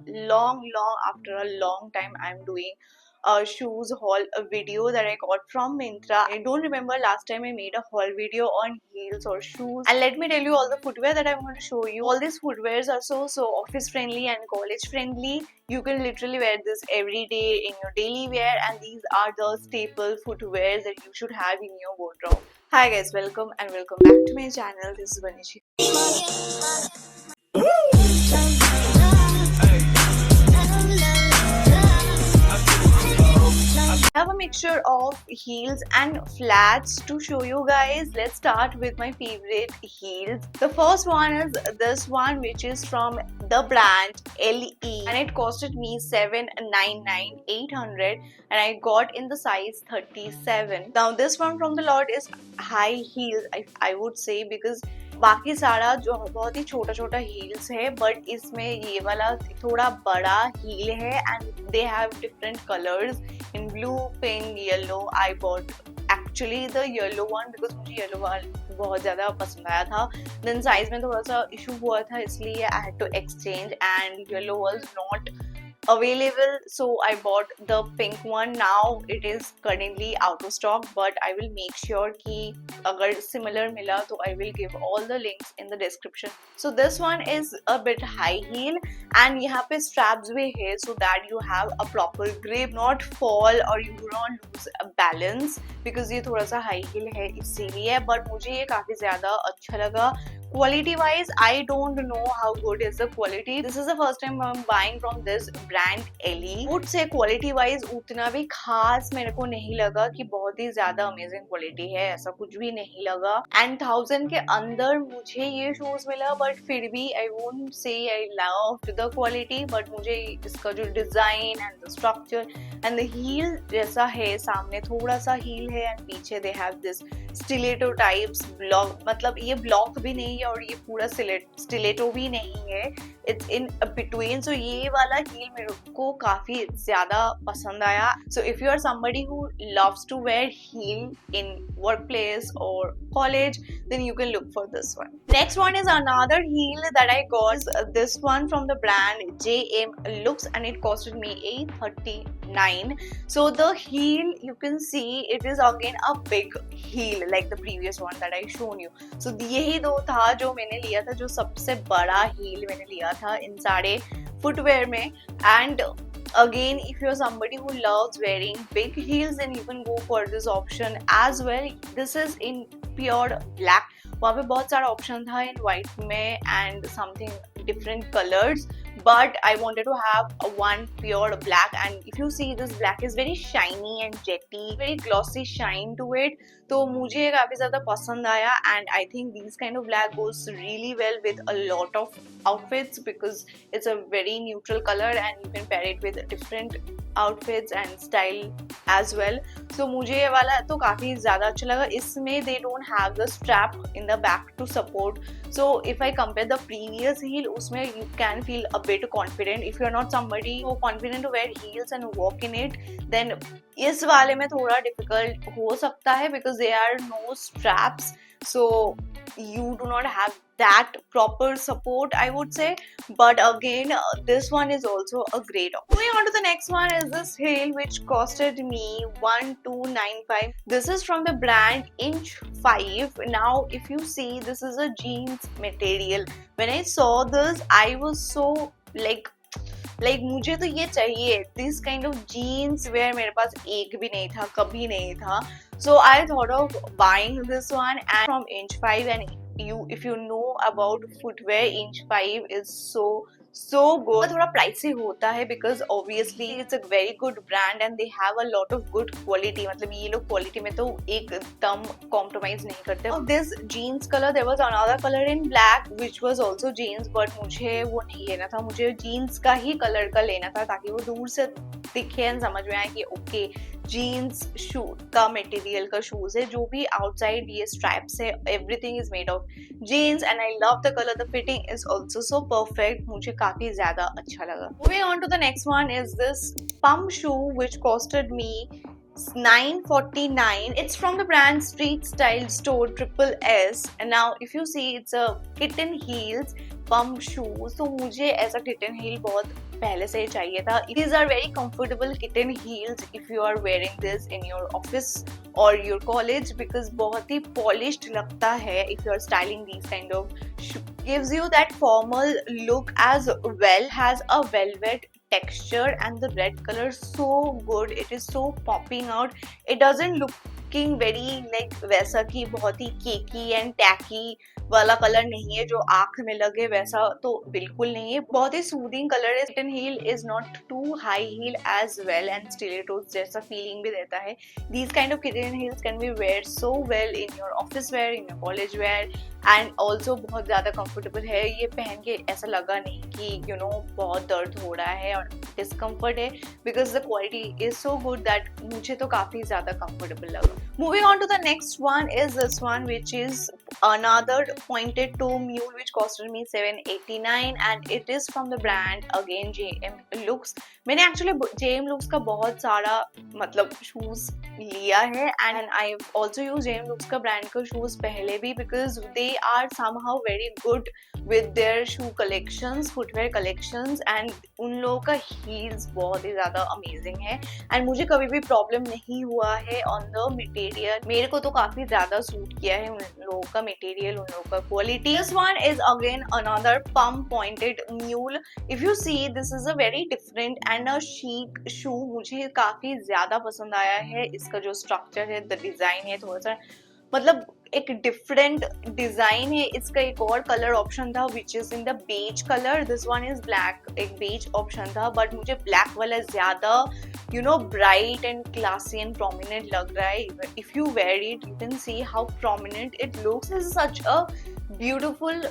long after a long time I'm doing a shoes haul video that I got from Myntra. I don't remember last time I made a haul video on heels or shoes. And let me tell you all the footwear that I'm going to show you. All these footwears are so office friendly and college friendly. You can literally wear this every day in your daily wear, and these are the staple footwears that you should have in your wardrobe. Hi guys, welcome and welcome back to my channel. This is Vanishi. I have a mixture of heels and flats to show you guys. Let's start with my favorite heels. The first one is this one, which is from the brand LE, and it costed me $799 800, and I got in the size 37. Now this one from the lot is high heels, I would say, because बाकी सारा जो बहुत ही छोटा छोटा heels है, but इसमें ये वाला थोड़ा बड़ा हील है and they have different colours in blue, pink, yellow. I bought actually the yellow one because मुझे येलो वाला बहुत ज़्यादा पसंद आया था. देन साइज में थोड़ा सा इशू हुआ था, इसलिए I had to exchange and yellow was not available, so I bought the pink one. Now it is currently out of stock, but I will make sure कि अगर similar मिला तो I will give all the links in the description. So this one is a bit high heel and यहाँ पे straps भी है so that you have a proper grip, not fall or you do not lose a balance, because ये थोड़ा सा high heel है इसीलिए. but मुझे ये काफ़ी ज़्यादा अच्छा लगा. Quality wise, I don't know how good is the quality. This is the first time I'm buying from this brand LE. would say quality wise उतना भी खास मेरे को नहीं लगा कि बहुत ही ज्यादा amazing quality है, ऐसा कुछ भी नहीं लगा. and 1000 के अंदर मुझे ये शूज मिला, but फिर भी I won't say I loved the quality, but मुझे इसका जो design and the structure and the heel जैसा है, सामने थोड़ा सा heel है and पीछे they have this stiletto types block, मतलब ये block भी नहीं है और ये पूरा स्टिलेटो भी नहीं है, इट्स इन बिटवीन. सो ये वाला हील मेरे को काफी ज्यादा पसंद आया. So if you are somebody who loves to wear heel in work place और college, then you can look for this one. Next one is another heel that I got. This one from the brand JM Looks and it costed me $839. So the heel, you can see it is again a big heel like the previous one that I shown you. So यही दो था जो मैंने लिया था, जो सबसे बड़ा heel मैंने लिया था इन सारे फुटवेयर में. And again, if you're somebody who loves wearing big heels, then you can go for this option as well. This is in pure black. वहाँ पे बहुत सारा ऑप्शन था इन वाइट में and something different colours, but I wanted to have a one pure black, and if you see this black is very shiny and jetty, very glossy shine to it. तो मुझे काफ़ी ज़्यादा पसंद आया and I think these kind of black goes really well with a lot of outfits because it's a very neutral color and you can pair it with different outfits and style as well. So मुझे ये वाला तो काफ़ी ज़्यादा अच्छा लगा. इसमें they don't have the strap in the back to support. So if I compare the previous heel, उसमें you can feel a bit confident. If you're not somebody who confident to wear heels and walk in it, then इस वाले में थोड़ा difficult हो सकता है because there are no straps. So you do not have that proper support, I would say. But again, this one is also a great option. Moving on to the next one is this heel which costed me $1295. This is from the brand Inch 5. Now if you see, this is a jeans material. When I saw this, I was so like मुझे तो ये चाहिए. This kind of jeans where मेरे पास एक भी नहीं था, कभी नहीं था. So I thought of buying this one and from Inch 5, and if you know about footwear, Inch 5 is so good. थोड़ा प्राइसी होता है because obviously it's a very good brand and they have a lot of good quality. मतलब ये लोग quality में तो एकदम compromise नहीं करते. This jeans color, there was another color in black which was also jeans, but मुझे वो नहीं लेना था. मुझे jeans का ही कलर का लेना था ताकि वो दूर से दिखे एंड समझ में आए कि ओके जीन्स शू का मटेरियल का शूज है. जो भी आउटसाइड ये स्ट्रैप्स है, everything is made of jeans and I love the colour. The fitting is also so perfect. मुझे काफी ज्यादा अच्छा लगा. Moving on to the next one is this pump shoe which costed me $949. It's from the brand Street Style Store Triple S. And now if you see, it's a kitten heels pump shoes. तो मुझे ऐसा kitten heel बहुत पहले से ही चाहिए था. These are very comfortable kitten heels if you are wearing this in your office or your college because बहुत ही polished लगता है if you are styling these kind of shoes. Gives you that formal look as well, has a velvet texture and the red color so good. It is so popping out. It doesn't looking very like वैसा कि बहुत ही केकी and tacky वाला colour नहीं है जो आंख में लगे, वैसा तो बिल्कुल नहीं है. बहुत ही सूदिंग कलर है. Kitten heel is not too high heel as well and stilettos जैसा फीलिंग भी देता है. These kind of kitten heels can be wear so well in your office wear, in your college wear and also बहुत ज़्यादा comfortable है. ये पहन के ऐसा लगा नहीं कि यू नो बहुत दर्द हो रहा है और डिस्कम्फर्ट है because the quality is so good that मुझे तो काफ़ी ज़्यादा कंफर्टेबल लगा. Moving on to the next one is this one which is another pointed toe mule which costed me $789 and it is from the brand again JM Lux. मैंने actually JM Lux का बहुत सारा मतलब shoes लिया है and I've also used JM Lux का brand का shoes पहले भी because they are somehow very good with their shoe collections, footwear collections and उन लोगों का heels बहुत ही ज़्यादा amazing है and मुझे कभी भी problem नहीं हुआ है on the material. मेरे को तो काफ़ी ज़्यादा सूट किया है उन लोगों का material, उन लोगों का quality. This one is again another palm pointed mule. If you see, this is a very different and a chic shoe. मुझे काफ़ी ज़्यादा पसंद आया है. इसका जो structure है, the design है थोड़ा सा मतलब एक डिफरेंट डिजाइन है. इसका एक और कलर ऑप्शन था which is in the beige colour. This one is black. एक बेज ऑप्शन था बट मुझे ब्लैक वाला ज्यादा you know bright and classy and prominent लग रहा है. If you wear it you can see how prominent it looks. Is such a beautiful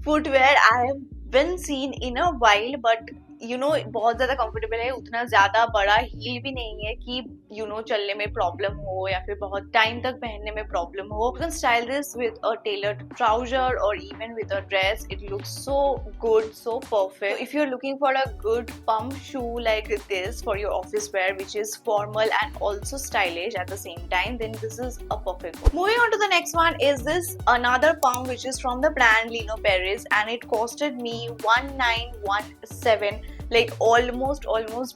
footwear I have been seen in a while but you know बहुत ज़्यादा comfortable है. उतना ज़्यादा बड़ा heal भी नहीं है कि यू नो चलने में प्रॉब्लम हो या फिर बहुत टाइम तक पहनने में प्रॉब्लम हो. You can style this with a tailored trouser और even with a dress. It looks so good, so perfect. If you are looking for a good pump shoe like this for your office wear which is formal and also stylish at the same time then this is a perfect one. Moving on to the next one is this another pump which is from the brand Lino Paris and it costed me $1917, like almost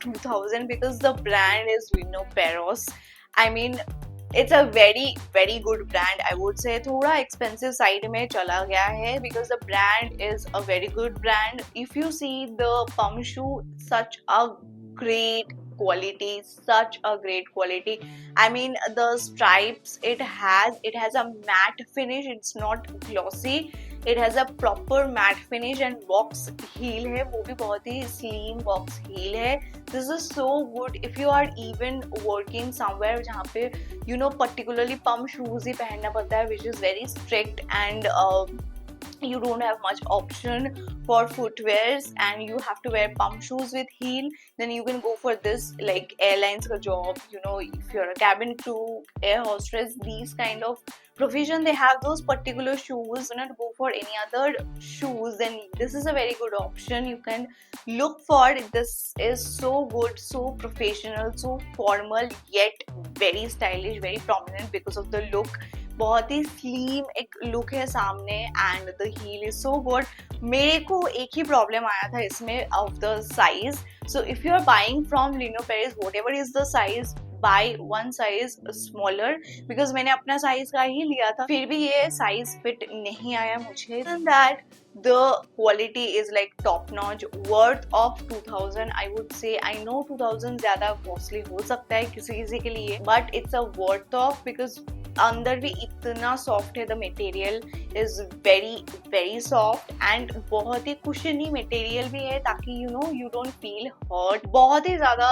2000 because the brand is Lino Paris. I mean it's a very good brand. I would say थोड़ा expensive side में चला गया है because the brand is a very good brand. If you see the pump shoe, such a great quality, such a great quality. I mean the stripes it has a matte finish. It's not glossy. It has a proper matte finish and box heel है, वो भी बहुत ही slim box heel है. This is so good if you are even working somewhere जहाँ पे you know particularly pump shoes ही पहनना पड़ता है which is very strict and you don't have much option for footwears and you have to wear pump shoes with heel, then you can go for this like airlines ka job, you know, if you're a cabin crew, air hostess, these kind of profession they have those particular shoes. Do not go for any other shoes, then this is a very good option. You can look for it. This is so good, so professional, so formal yet very stylish, very prominent because of the look. बहुत ही slim एक look है सामने and the heel is so good. मेरे को एक ही problem आया था इसमें of the size. So if you are buying from Lino Perros whatever is the size buy one size smaller because मैंने अपना साइज का ही लिया था फिर भी ये साइज फिट नहीं आया मुझे. That the quality is like top notch, worth of 2000. I would say I know 2000 ज़्यादा costly हो सकता है किसी के लिए but it's a worth of because अंदर भी इतना सॉफ्ट है. The material is very soft and बहुत ही कुशनी मटेरियल भी है ताकि you know you don't feel hurt. बहुत ही ज्यादा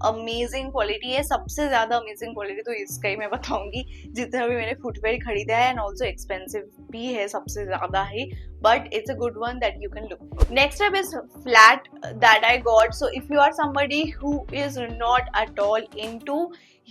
अमेजिंग क्वालिटी है. सबसे ज्यादा अमेजिंग क्वालिटी तो इसका ही मैं बताऊंगी जितना भी मैंने फुटवेयर खरीदा है एंड ऑल्सो एक्सपेंसिव भी है सबसे ज्यादा ही but it's a good one that you can look for. Next up is flat that I got. So if you are somebody who is not at all into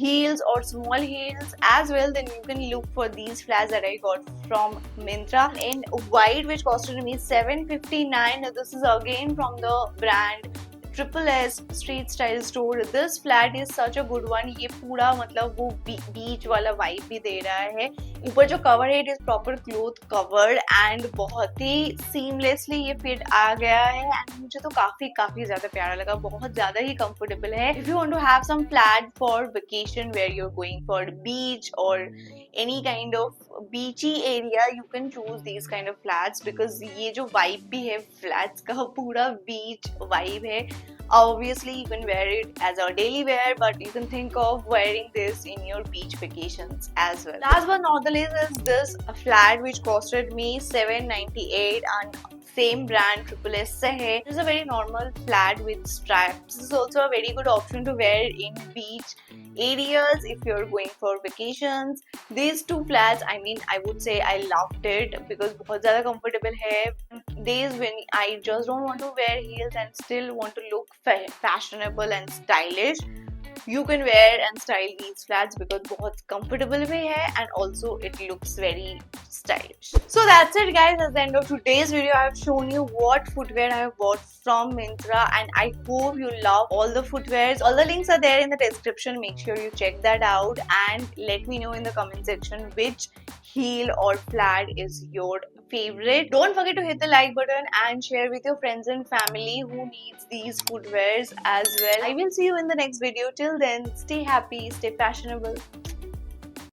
heels or small heels as well, then you can look for these flats that I got from Myntra in white which costed me $759. This is again from the brand triple S street style store. This flat is such a good one. ये पूरा मतलब वो बीच वाला vibe भी दे रहा है ऊपर जो कवर है it is proper cloth covered and बहुत ही सीमलेसली ये फिट आ गया है एंड मुझे तो काफी काफी ज्यादा प्यारा लगा, बहुत ज्यादा ही कंफर्टेबल है. If you want to have some flat for vacation where you are going for beach और any kind of beachy area, you can choose these kind of flats because ये जो वाइब भी है फ्लैट्स का पूरा beach vibe है. Obviously, you can wear it as a daily wear, but you can think of wearing this in your beach vacations as well. Last but not the least is this flat which costed me $7.98 and same brand Triple S से है. This is a very normal flat with straps. This is also a very good option to wear in beach areas if you're going for vacations. These two flats, I mean, I would say I loved it because बहुत ज़्यादा comfortable है. Days when I just don't want to wear heels and still want to look fashionable and stylish, you can wear and style these flats because बहुत comfortable भी है and also it looks very stylish. So that's it guys, at the end of today's video I have shown you what footwear I have bought from Myntra and I hope you love all the footwears. All the links are there in the description, make sure you check that out and let me know in the comment section which heel or flat is your favorite. Don't forget to hit the like button and share with your friends and family who needs these footwears as well. I will see you in the next video. Till then, stay happy, stay fashionable.